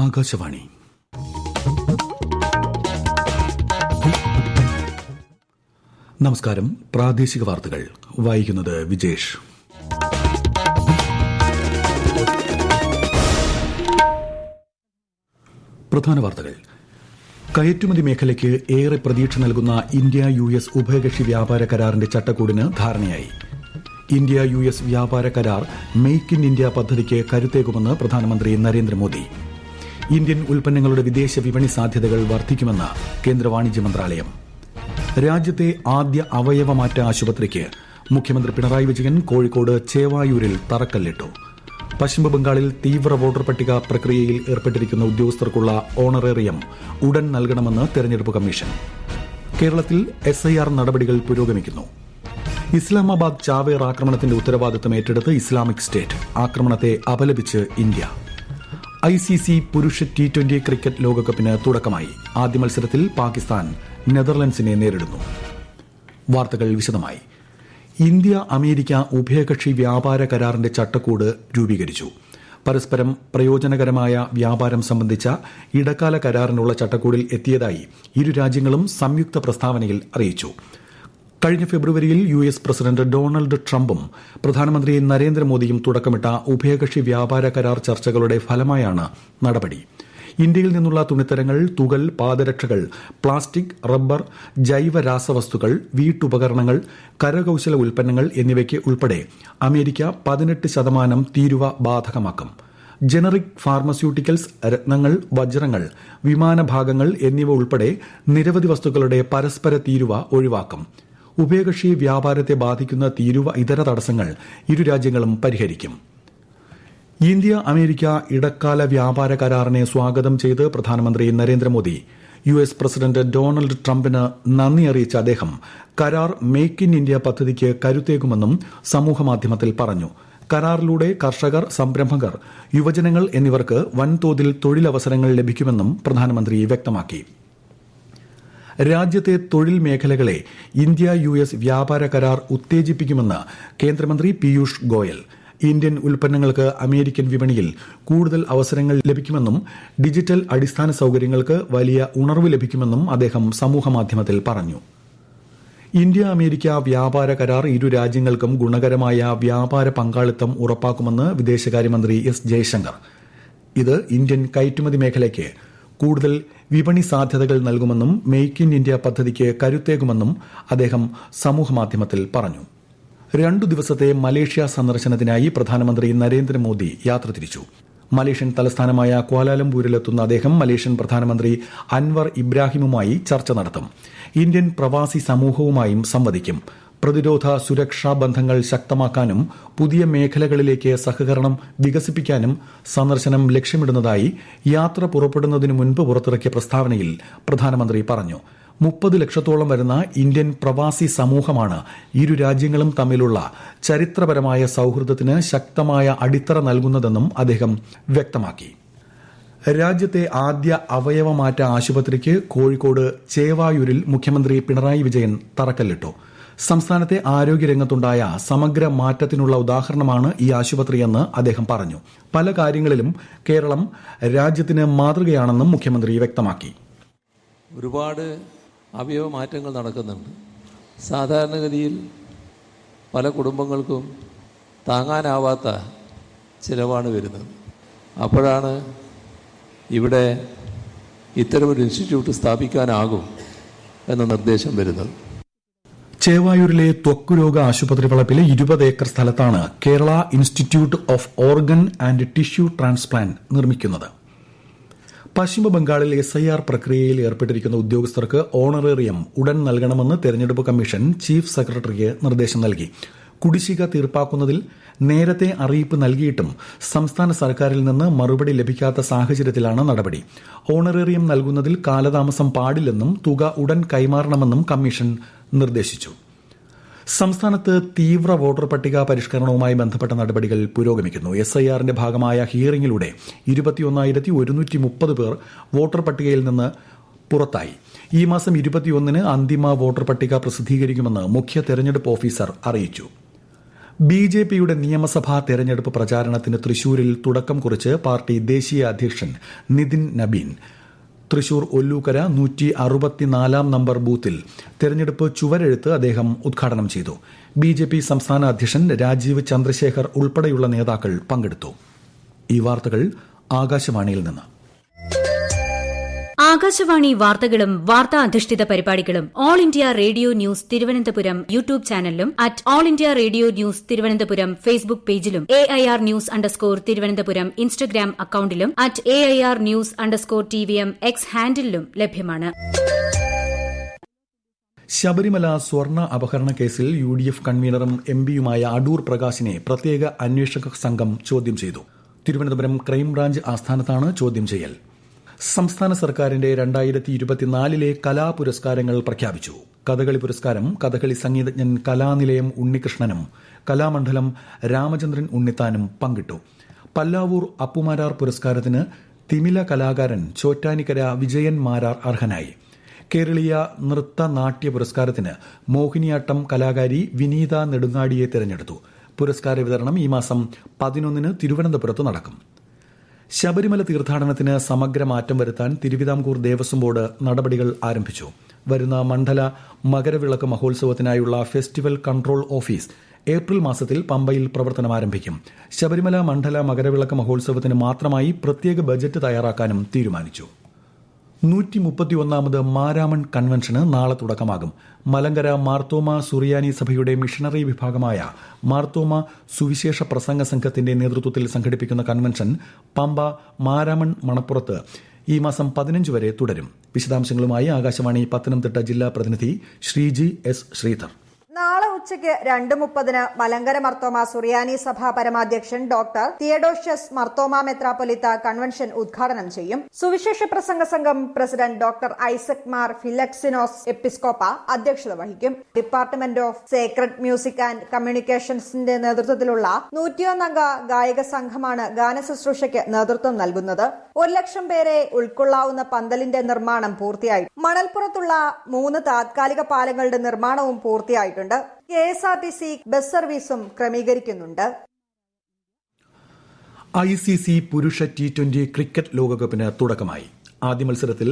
ആകാശവാണി. നമസ്കാരം. പ്രാദേശിക വാർത്തകൾ വായിക്കുന്നത് വിജേഷ്. പ്രധാന വാർത്തകൾ. കയറ്റുമതി മേഖലയ്ക്ക് ഏറെ പ്രതീക്ഷ നൽകുന്ന ഇന്ത്യ US ഉഭയകക്ഷി വ്യാപാര കരാറിന്റെ ചട്ടക്കൂടിന് ധാരണയായി. ഇന്ത്യ US വ്യാപാര കരാർ മെയ്ക്ക് ഇൻ ഇന്ത്യ പദ്ധതിക്ക് കരുത്തേകുമെന്ന് പ്രധാനമന്ത്രി നരേന്ദ്രമോദി. ഇന്ത്യൻ ഉൽപ്പന്നങ്ങളുടെ വിദേശ വിപണി സാധ്യതകൾ വർദ്ധിക്കുമെന്ന് കേന്ദ്ര വാണിജ്യ മന്ത്രാലയം. രാജ്യത്തെ ആദ്യ അവയവമാറ്റ ആശുപത്രിക്ക് മുഖ്യമന്ത്രി പിണറായി വിജയൻ കോഴിക്കോട് ചേവായൂരിൽ തറക്കല്ലിട്ടു. പശ്ചിമബംഗാളിൽ തീവ്ര വോട്ടർ പട്ടിക പ്രക്രിയയിൽ ഏർപ്പെട്ടിരിക്കുന്ന ഉദ്യോഗസ്ഥർക്കുള്ള ഓണറേറിയം ഉടൻ നൽകണമെന്ന് തെരഞ്ഞെടുപ്പ് കമ്മീഷൻ. കേരളത്തിൽ SIR നടപടികൾ പുരോഗമിക്കുന്നു. ഇസ്ലാമാബാദ് ചാവേർ ആക്രമണത്തിന്റെ ഉത്തരവാദിത്തം ഏറ്റെടുത്ത് ഇസ്ലാമിക് സ്റ്റേറ്റ്. ആക്രമണത്തെ അപലപിച്ച് ഇന്ത്യ. ICC പുരുഷ T20 ക്രിക്കറ്റ് ലോകകപ്പിന് തുടക്കമായി. ആദ്യ മത്സരത്തിൽ പാകിസ്ഥാൻ നെതർലൻഡ്സിനെ നേരിടുന്നു. വാർത്തകൾ വിശദമായി. ഇന്ത്യ അമേരിക്ക ഉഭയകക്ഷി വ്യാപാര കരാറിന്റെ ചട്ടക്കൂട് രൂപീകരിച്ചു. പരസ്പരം പ്രയോജനകരമായ വ്യാപാരം സംബന്ധിച്ച ഇടക്കാല കരാറിനുള്ള ചട്ടക്കൂടിൽ എത്തിയതായി ഇരു രാജ്യങ്ങളും സംയുക്ത പ്രസ്താവനയിൽ അറിയിച്ചു. കഴിഞ്ഞ ഫെബ്രുവരിയിൽ US പ്രസിഡന്റ് ഡൊണാൾഡ് ട്രംപും പ്രധാനമന്ത്രി നരേന്ദ്രമോദിയും തുടക്കമിട്ട ഉഭയകക്ഷി വ്യാപാര കരാർ ചർച്ചകളുടെ ഫലമായാണ് നടപടി. ഇന്ത്യയിൽ നിന്നുള്ള തുണിത്തരങ്ങൾ, തുകൽ, പാദരക്ഷകൾ, പ്ലാസ്റ്റിക്, റബ്ബർ, ജൈവ രാസവസ്തുക്കൾ, വീട്ടുപകരണങ്ങൾ, കരകൌശല ഉൽപ്പന്നങ്ങൾ എന്നിവയ്ക്ക് ഉൾപ്പെടെ അമേരിക്ക 18% തീരുവ ബാധകമാക്കും. ജനറിക് ഫാർമസ്യൂട്ടിക്കൽസ്, രത്നങ്ങൾ, വജ്രങ്ങൾ, വിമാനഭാഗങ്ങൾ എന്നിവ ഉൾപ്പെടെ നിരവധി വസ്തുക്കളുടെ പരസ്പര തീരുവ ഒഴിവാക്കും. ഉഭയകക്ഷി വ്യാപാരത്തെ ബാധിക്കുന്ന തീരുവ ഇതര തടസ്സങ്ങൾ ഇരു രാജ്യങ്ങളും പരിഹരിക്കും. ഇന്ത്യ അമേരിക്ക ഇടക്കാല വ്യാപാര കരാറിനെ സ്വാഗതം ചെയ്ത് പ്രധാനമന്ത്രി നരേന്ദ്രമോദി US പ്രസിഡന്റ് ഡൊണാൾഡ് ട്രംപിന് നന്ദി അറിയിച്ച അദ്ദേഹം കരാർ മെയ്ക്ക് ഇൻ ഇന്ത്യ പദ്ധതിക്ക് കരുത്തേകുമെന്നും സമൂഹമാധ്യമത്തിൽ പറഞ്ഞു. കരാറിലൂടെ കർഷകർ, സംരംഭകർ, യുവജനങ്ങൾ എന്നിവർക്ക് വൻതോതിൽ തൊഴിലവസരങ്ങൾ ലഭിക്കുമെന്നും പ്രധാനമന്ത്രി വ്യക്തമാക്കി. രാജ്യത്തെ തൊഴിൽ മേഖലകളെ ഇന്ത്യ US വ്യാപാര കരാർ ഉത്തേജിപ്പിക്കുമെന്ന് കേന്ദ്രമന്ത്രി പീയൂഷ് ഗോയൽ. ഇന്ത്യൻ ഉൽപ്പന്നങ്ങൾക്ക് അമേരിക്കൻ വിപണിയിൽ കൂടുതൽ അവസരങ്ങൾ ലഭിക്കുമെന്നും ഡിജിറ്റൽ അടിസ്ഥാന സൌകര്യങ്ങൾക്ക് വലിയ ഉണർവ് ലഭിക്കുമെന്നും അദ്ദേഹം സമൂഹമാധ്യമത്തിൽ പറഞ്ഞു. ഇന്ത്യ അമേരിക്ക വ്യാപാര കരാർ ഇരു രാജ്യങ്ങൾക്കും ഗുണകരമായ വ്യാപാര പങ്കാളിത്തം ഉറപ്പാക്കുമെന്ന് വിദേശകാര്യമന്ത്രി S ജയശങ്കർ. ഇത് ഇന്ത്യൻ കയറ്റുമതി മേഖലയ്ക്ക് കൂടുതൽ വിപണി സാധ്യതകൾ നൽകുമെന്നും മെയ്ക്ക് ഇൻ ഇന്ത്യ പദ്ധതിക്ക് കരുത്തേകുമെന്നും അദ്ദേഹം സമൂഹമാധ്യമത്തിൽ പറഞ്ഞു. 2 ദിവസത്തെ മലേഷ്യ സന്ദർശനത്തിനായി പ്രധാനമന്ത്രി നരേന്ദ്രമോദി യാത്ര തിരിച്ചു. മലേഷ്യൻ തലസ്ഥാനമായ ക്വാലാലംപൂരിലെത്തുന്ന അദ്ദേഹം മലേഷ്യൻ പ്രധാനമന്ത്രി അൻവർ ഇബ്രാഹിമുമായി ചർച്ച നടത്തും. ഇന്ത്യൻ പ്രവാസി സമൂഹവുമായും സംവദിക്കും. പ്രതിരോധ സുരക്ഷാ ബന്ധങ്ങൾ ശക്തമാക്കാനും പുതിയ മേഖലകളിലേക്ക് സഹകരണം വികസിപ്പിക്കാനും സന്ദർശനം ലക്ഷ്യമിടുന്നതായി യാത്ര പുറപ്പെടുന്നതിനു മുൻപ് പുറത്തിറക്കിയ പ്രസ്താവനയിൽ പ്രധാനമന്ത്രി പറഞ്ഞു. 30 ലക്ഷത്തോളം വരുന്ന ഇന്ത്യൻ പ്രവാസി സമൂഹമാണ് ഇരു രാജ്യങ്ങളും തമ്മിലുള്ള ചരിത്രപരമായ സൌഹൃദത്തിന് ശക്തമായ അടിത്തറ നൽകുന്നതെന്നും അദ്ദേഹം വ്യക്തമാക്കി. രാജ്യത്തെ ആദ്യ അവയവമാറ്റ ആശുപത്രിക്ക് കോഴിക്കോട് ചേവായൂരിൽ മുഖ്യമന്ത്രി പിണറായി വിജയൻ തറക്കല്ലിട്ടു. സംസ്ഥാനത്തെ ആരോഗ്യരംഗത്തുണ്ടായ സമഗ്ര മാറ്റത്തിനുള്ള ഉദാഹരണമാണ് ഈ ആശുപത്രിയെന്ന് അദ്ദേഹം പറഞ്ഞു. പല കാര്യങ്ങളിലും കേരളം രാജ്യത്തിന് മാതൃകയാണെന്നും മുഖ്യമന്ത്രി വ്യക്തമാക്കി. ഒരുപാട് അവയവ മാറ്റങ്ങൾ നടക്കുന്നുണ്ട്. സാധാരണഗതിയിൽ പല കുടുംബങ്ങൾക്കും താങ്ങാനാവാത്ത ചിലവാണ് വരുന്നത്. അപ്പോഴാണ് ഇവിടെ ഇത്തരമൊരു ഇൻസ്റ്റിറ്റ്യൂട്ട് സ്ഥാപിക്കാനാകും എന്ന നിർദ്ദേശം വരുന്നത്. ചേവായൂരിലെ ത്വക്കുരോഗ ആശുപത്രി വളപ്പിലെ 20 ഏക്കർ സ്ഥലത്താണ് Kerala institute of organ and tissue transplant നിർമ്മിക്കുന്നത്. പശ്ചിമബംഗാളിൽ SIR പ്രക്രിയയിൽ ഏർപ്പെട്ടിരിക്കുന്ന ഉദ്യോഗസ്ഥർക്ക് ഓണറേറിയം ഉടൻ നൽകണമെന്ന് തെരഞ്ഞെടുപ്പ് കമ്മീഷൻ ചീഫ് സെക്രട്ടറിക്ക് നിർദ്ദേശം നൽകി. കുടിശ്ശിക തീർപ്പാക്കുന്നതിൽ നേരത്തെ അറിയിപ്പ് നൽകിയിട്ടും സംസ്ഥാന സർക്കാരിൽ നിന്ന് മറുപടി ലഭിക്കാത്ത സാഹചര്യത്തിലാണ് നടപടി. ഓണറേറിയം നൽകുന്നതിൽ കാലതാമസം പാടില്ലെന്നും തുക ഉടൻ കൈമാറണമെന്നും കമ്മീഷൻ നിർദ്ദേശിച്ചു. സംസ്ഥാനത്ത് തീവ്ര വോട്ടർ പട്ടിക പരിഷ്കരണവുമായി ബന്ധപ്പെട്ട നടപടികൾ പുരോഗമിക്കുന്നു. SIRന്റെ ഭാഗമായ ഹിയറിംഗിലൂടെ 21,130 പേർ വോട്ടർ പട്ടികയിൽ നിന്ന് പുറത്തായി. ഈ മാസം 21-ന് അന്തിമ വോട്ടർ പട്ടിക പ്രസിദ്ധീകരിക്കുമെന്ന് മുഖ്യ തെരഞ്ഞെടുപ്പ് ഓഫീസർ അറിയിച്ചു. ബിജെപിയുടെ നിയമസഭാ തെരഞ്ഞെടുപ്പ് പ്രചാരണത്തിന് തൃശൂരിൽ തുടക്കം കുറിച്ച് പാർട്ടി ദേശീയ അധ്യക്ഷൻ നിതിൻ നബീൻ. തൃശൂർ ഒല്ലൂക്കര 164 നമ്പർ ബൂത്തിൽ തെരഞ്ഞെടുപ്പ് ചുവരെഴുത്ത് അദ്ദേഹം ഉദ്ഘാടനം ചെയ്തു. ബിജെപി സംസ്ഥാന അധ്യക്ഷൻ രാജീവ് ചന്ദ്രശേഖർ ഉൾപ്പെടെയുള്ള നേതാക്കൾ പങ്കെടുത്തു. ഈ വാർത്തകൾ ആകാശവാണിയിൽ നിന്ന്. ആകാശവാണി വാർത്തകളും വാർത്താ അധിഷ്ഠിത പരിപാടികളും all India radio news Thiruvananthapuram YouTube ചാനലിലും at all India radio news Thiruvananthapuram Facebook പേജിലും AIR ന്യൂസ് _തിരുവനന്തപുരം ഇൻസ്റ്റഗ്രാം അക്കൌണ്ടിലും at AIR news _TVM X ഹാൻഡിലും ലഭ്യമാണ്. ശബരിമല സ്വർണ്ണ അപഹരണ കേസിൽ UDF കൺവീനറും MPയുമായ അടൂർ പ്രകാശിനെ പ്രത്യേക അന്വേഷക സംഘം ചോദ്യം ചെയ്തു. തിരുവനന്തപുരം ക്രൈംബ്രാഞ്ച് ആസ്ഥാനത്താണ് ചോദ്യം ചെയ്യൽ. സംസ്ഥാന സർക്കാരിന്റെ 2024 കലാപുരസ്കാരങ്ങൾ പ്രഖ്യാപിച്ചു. കഥകളി പുരസ്കാരം കഥകളി സംഗീതജ്ഞൻ കലാനിലയം ഉണ്ണികൃഷ്ണനും കലാമണ്ഡലം രാമചന്ദ്രൻ ഉണ്ണിത്താനും പങ്കിട്ടു. പല്ലാവൂർ അപ്പുമാരാർ പുരസ്കാരത്തിന് തിമില കലാകാരൻ ചോറ്റാനിക്കര വിജയൻ മാരാർ അർഹനായി. കേരളീയ നൃത്ത നാട്യ പുരസ്കാരത്തിന് മോഹിനിയാട്ടം കലാകാരി വിനീത നെടുങ്ങാടിയെ തെരഞ്ഞെടുത്തു. പുരസ്കാര വിതരണം ഈ മാസം 11 തിരുവനന്തപുരത്ത് നടക്കും. ശബരിമല തീർത്ഥാടനത്തിന് സമഗ്ര മാറ്റം വരുത്താൻ തിരുവിതാംകൂർ ദേവസ്വം ബോർഡ് നടപടികൾ ആരംഭിച്ചു. വരുന്ന മണ്ഡല മകരവിളക്ക് മഹോത്സവത്തിനായുള്ള ഫെസ്റ്റിവൽ കൺട്രോൾ ഓഫീസ് ഏപ്രിൽ മാസത്തിൽ പമ്പയിൽ പ്രവർത്തനം ആരംഭിക്കും. ശബരിമല മണ്ഡല മകരവിളക്ക് മഹോത്സവത്തിന് മാത്രമായി പ്രത്യേക ബജറ്റ് തയ്യാറാക്കാനും തീരുമാനിച്ചു. 131ാമത് മാരാമൺ കൺവെൻഷന് നാളെ തുടക്കമാകും. മലങ്കര മാർത്തോമ സുറിയാനി സഭയുടെ മിഷണറി വിഭാഗമായ മാർത്തോമ സുവിശേഷ പ്രസംഗ സംഘത്തിന്റെ നേതൃത്വത്തിൽ സംഘടിപ്പിക്കുന്ന കൺവെൻഷൻ പമ്പ മാരാമൺ മണപ്പുറത്ത് ഈ മാസം 15 വരെ തുടരും. വിശദാംശങ്ങളുമായി ആകാശവാണി പത്തനംതിട്ട ജില്ലാ പ്രതിനിധി ശ്രീജി S. ശ്രീധർ. നാളെ ഉച്ചയ്ക്ക് 2:30 മലങ്കര മർത്തോമ സുറിയാനി സഭ പരമാധ്യക്ഷൻ ഡോക്ടർ തിയഡോഷ്യസ് മർത്തോമ മെത്രാപ്പൊലിത്ത കൺവെൻഷൻ ഉദ്ഘാടനം ചെയ്യും. സുവിശേഷ പ്രസംഗ സംഘം പ്രസിഡന്റ് ഡോക്ടർ ഐസക് മാർ ഫിലക്സിനോസ് എപ്പിസ്കോപ്പ അധ്യക്ഷത വഹിക്കും. Department of sacred music and കമ്മ്യൂണിക്കേഷൻസിന്റെ നേതൃത്വത്തിലുള്ള 101 അംഗ ഗായക സംഘമാണ് ഗാനശുശ്രൂഷയ്ക്ക് നേതൃത്വം നൽകുന്നത്. 100,000 പേരെ ഉൾക്കൊള്ളാവുന്ന പന്തലിന്റെ നിർമ്മാണം പൂർത്തിയായി. മണൽപ്പുറത്തുള്ള 3 താത്കാലിക പാലങ്ങളുടെ നിർമ്മാണവും പൂർത്തിയായിട്ടുണ്ട്. KSRTC ബസ് സർവീസും ക്രമീകരിക്കുന്നുണ്ട്. ICC പുരുഷ T20 ക്രിക്കറ്റ് ലോകകപ്പിന് തുടക്കമായി. ആദ്യ മത്സരത്തിൽ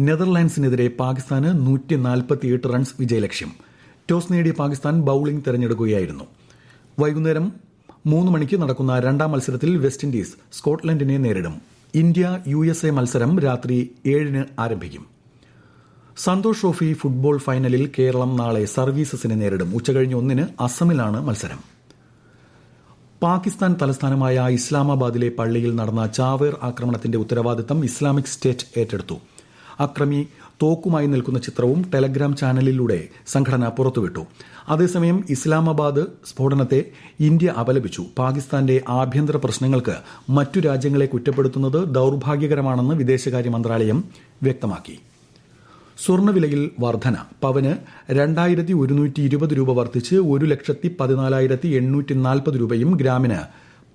നെതർലാൻഡ്സിനെതിരെ പാകിസ്ഥാന് 148 റൺസ് വിജയലക്ഷ്യം. ടോസ് നേടിയ പാകിസ്ഥാൻ ബൌളിംഗ് തെരഞ്ഞെടുക്കുകയായിരുന്നു. വൈകുന്നേരം 3 മണിക്ക് നടക്കുന്ന രണ്ടാം മത്സരത്തിൽ വെസ്റ്റ് ഇൻഡീസ് സ്കോട്ട്ലൻഡിനെ നേരിടും. ഇന്ത്യ USA മത്സരം രാത്രി 7 ആരംഭിക്കും. സന്തോഷ് ട്രോഫി ഫുട്ബോൾ ഫൈനലിൽ കേരളം നാളെ സർവീസസിനെ നേരിടും. ഉച്ചകഴിഞ്ഞ് 1 അസമിലാണ് മത്സരം. പാകിസ്ഥാൻ തലസ്ഥാനമായ ഇസ്ലാമാബാദിലെ പള്ളിയിൽ നടന്ന ചാവേർ ആക്രമണത്തിന്റെ ഉത്തരവാദിത്തം ഇസ്ലാമിക് സ്റ്റേറ്റ് ഏറ്റെടുത്തു. അക്രമി തോക്കുമായി നിൽക്കുന്ന ചിത്രവും ടെലഗ്രാം ചാനലിലൂടെ സംഘടന പുറത്തുവിട്ടു. അതേസമയം ഇസ്ലാമാബാദ് സ്ഫോടനത്തെ ഇന്ത്യ അപലപിച്ചു. പാകിസ്ഥാന്റെ ആഭ്യന്തര പ്രശ്നങ്ങൾക്ക് മറ്റു രാജ്യങ്ങളെ കുറ്റപ്പെടുത്തുന്നത് ദൌർഭാഗ്യകരമാണെന്ന് വിദേശകാര്യ മന്ത്രാലയം വ്യക്തമാക്കി. സ്വർണ്ണവിലയിൽ വർധന. പവന് 2,120 രൂപ വർദ്ധിച്ച് 1,14,840 രൂപയും ഗ്രാമിന്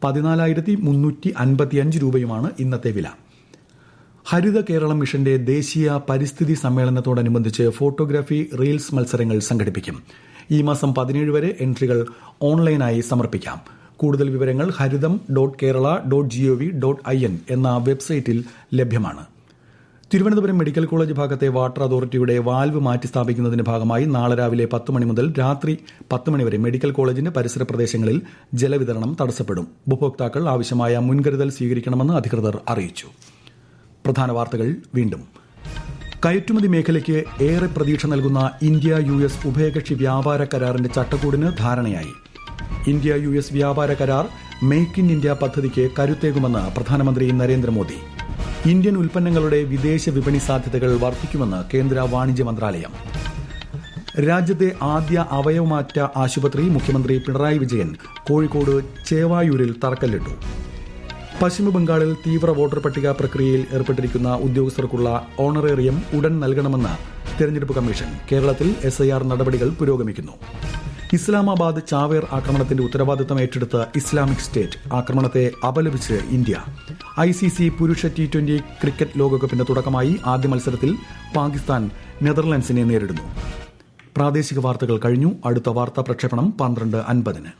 14,355 രൂപയുമാണ് ഇന്നത്തെ വില. ഹരിത കേരളം മിഷന്റെ ദേശീയ പരിസ്ഥിതി സമ്മേളനത്തോടനുബന്ധിച്ച് ഫോട്ടോഗ്രാഫി റീൽസ് മത്സരങ്ങൾ സംഘടിപ്പിക്കും. ഈ മാസം 17 വരെ എൻട്രികൾ ഓൺലൈനായി സമർപ്പിക്കാം. കൂടുതൽ വിവരങ്ങൾ haridam.kerala.gov.in എന്ന വെബ്സൈറ്റിൽ ലഭ്യമാണ്. തിരുവനന്തപുരം മെഡിക്കൽ കോളേജ് ഭാഗത്തെ വാട്ടർ അതോറിറ്റിയുടെ വാൽവ് മാറ്റി സ്ഥാപിക്കുന്നതിന്റെ ഭാഗമായി നാളെ രാവിലെ 10 മണി മുതൽ രാത്രി 10 മണി വരെ മെഡിക്കൽ കോളേജിന്റെ പരിസര പ്രദേശങ്ങളിൽ ജലവിതരണം തടസ്സപ്പെടും. ഉപഭോക്താക്കൾ ആവശ്യമായ മുൻകരുതൽ സ്വീകരിക്കണമെന്ന് അധികൃതർ അറിയിച്ചു. പ്രധാന വാർത്തകൾ വീണ്ടും. കയറ്റുമതി മേഖലയ്ക്ക് ഏറെ പ്രതീക്ഷ നൽകുന്ന ഇന്ത്യ US ഉഭയകക്ഷി വ്യാപാര കരാറിന്റെ ചട്ടക്കൂടിന് ധാരണയായി. ഇന്ത്യ US വ്യാപാര കരാർ മെയ്ക്ക് ഇൻ ഇന്ത്യ പദ്ധതിക്ക് കരുത്തേകുമെന്ന് പ്രധാനമന്ത്രി നരേന്ദ്രമോദി. ഇന്ത്യൻ ഉൽപ്പന്നങ്ങളുടെ വിദേശ വിപണി സാധ്യതകൾ വർദ്ധിക്കുമെന്ന് കേന്ദ്ര വാണിജ്യ മന്ത്രാലയം. രാജ്യത്തെ ആദ്യ അവയവമാറ്റ ആശുപത്രി മുഖ്യമന്ത്രി പിണറായി വിജയൻ കോഴിക്കോട് ചേവായൂരിൽ തറക്കല്ലിട്ടു. പശ്ചിമബംഗാളിൽ തീവ്ര വോട്ടർ പട്ടിക പ്രക്രിയയിൽ ഏർപ്പെട്ടിരിക്കുന്ന ഉദ്യോഗസ്ഥർക്കുള്ള ഓണറേറിയം ഉടൻ നൽകണമെന്ന് തെരഞ്ഞെടുപ്പ് കമ്മീഷൻ. കേരളത്തിൽ SIR നടപടികൾ പുരോഗമിക്കുന്നു. ഇസ്ലാമാബാദ് ചാവേർ ആക്രമണത്തിന്റെ ഉത്തരവാദിത്തം ഏറ്റെടുത്ത് ഇസ്ലാമിക് സ്റ്റേറ്റ്. ആക്രമണത്തെ അപലപിച്ച് ഇന്ത്യ. ICC പുരുഷ T20 ക്രിക്കറ്റ് ലോകകപ്പിന്റെ തുടക്കമായി. ആദ്യ മത്സരത്തിൽ പാകിസ്ഥാൻ നെതർലാൻഡ്സിനെ നേരിടുന്നു. പ്രാദേശിക വാർത്തകൾ കഴിഞ്ഞു. അടുത്ത വാർത്താ പ്രക്ഷേപണം 12:50.